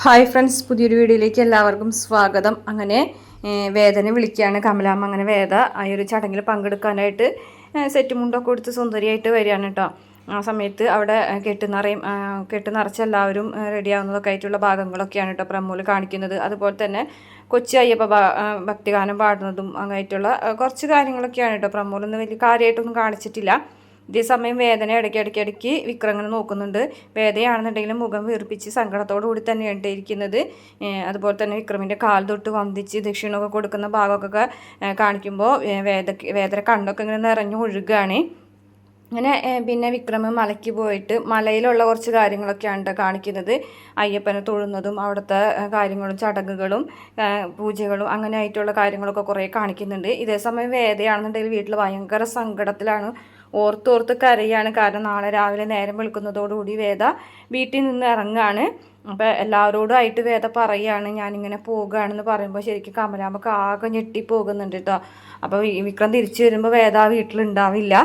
Hi friends, പുതിയൊരു വീഡിയോയിലേക്ക് എല്ലാവർക്കും സ്വാഗതം. അങ്ങനെ വേദന വിളിക്കുകയാണ് കമലാമ്മ. അങ്ങനെ വേദ ആ ഒരു ചടങ്ങിൽ പങ്കെടുക്കാനായിട്ട് സെറ്റ് മുണ്ടൊക്കെ കൊടുത്ത് സുന്ദരിയായിട്ട് വരികയാണ് കേട്ടോ. ആ സമയത്ത് അവിടെ കെട്ട് നിറച്ച് എല്ലാവരും റെഡിയാവുന്നതൊക്കെ ആയിട്ടുള്ള ഭാഗങ്ങളൊക്കെയാണ് കേട്ടോ പ്രമോല് കാണിക്കുന്നത്. അതുപോലെ തന്നെ കൊച്ചി അയ്യപ്പ ഭക്തിഗാനം പാടുന്നതും അങ്ങനെയായിട്ടുള്ള കുറച്ച് കാര്യങ്ങളൊക്കെയാണ് കേട്ടോ. പ്രമോലൊന്നും വലിയ കാര്യമായിട്ടൊന്നും കാണിച്ചിട്ടില്ല. ഇതേ സമയം വേദന ഇടയ്ക്ക് വിക്രങ്ങനെ നോക്കുന്നുണ്ട്. വേദനയാണെന്നുണ്ടെങ്കിലും മുഖം വീർപ്പിച്ച് സങ്കടത്തോടു കൂടി തന്നെയാണ് ഇരിക്കുന്നത്. അതുപോലെ തന്നെ വിക്രമിൻ്റെ കാൽ തൊട്ട് വന്ദിച്ച് ദക്ഷിണമൊക്കെ കൊടുക്കുന്ന ഭാഗമൊക്കെ കാണിക്കുമ്പോൾ വേദന കണ്ണൊക്കെ ഇങ്ങനെ നിറഞ്ഞു ഒഴുകുകയാണ്. അങ്ങനെ പിന്നെ വിക്രമ് മലയ്ക്ക് പോയിട്ട് മലയിലുള്ള കുറച്ച് കാര്യങ്ങളൊക്കെയാണ് കാണിക്കുന്നത്. അയ്യപ്പനെ തൊഴുന്നതും അവിടുത്തെ കാര്യങ്ങളും ചടങ്ങുകളും പൂജകളും അങ്ങനെ ആയിട്ടുള്ള കാര്യങ്ങളൊക്കെ കുറേ കാണിക്കുന്നുണ്ട്. ഇതേ സമയം വേദയാണെന്നുണ്ടെങ്കിൽ വീട്ടിൽ ഭയങ്കര സങ്കടത്തിലാണ്, ഓർത്തോർത്ത് കരയാണ്. കാരണം നാളെ രാവിലെ നേരം വെളുക്കുന്നതോടുകൂടി വേദ വീട്ടിൽ നിന്ന് ഇറങ്ങുകയാണ്. അപ്പോൾ എല്ലാവരോടും ആയിട്ട് വേദ പറയുകയാണ് ഞാനിങ്ങനെ പോകുകയാണെന്ന് പറയുമ്പോൾ ശരിക്കും കമലാമ്മക്ക് ആകെ ഞെട്ടിപ്പോകുന്നുണ്ട് കേട്ടോ. അപ്പോൾ വിക്രം തിരിച്ചു വരുമ്പോൾ വേദ വീട്ടിലുണ്ടാവില്ല.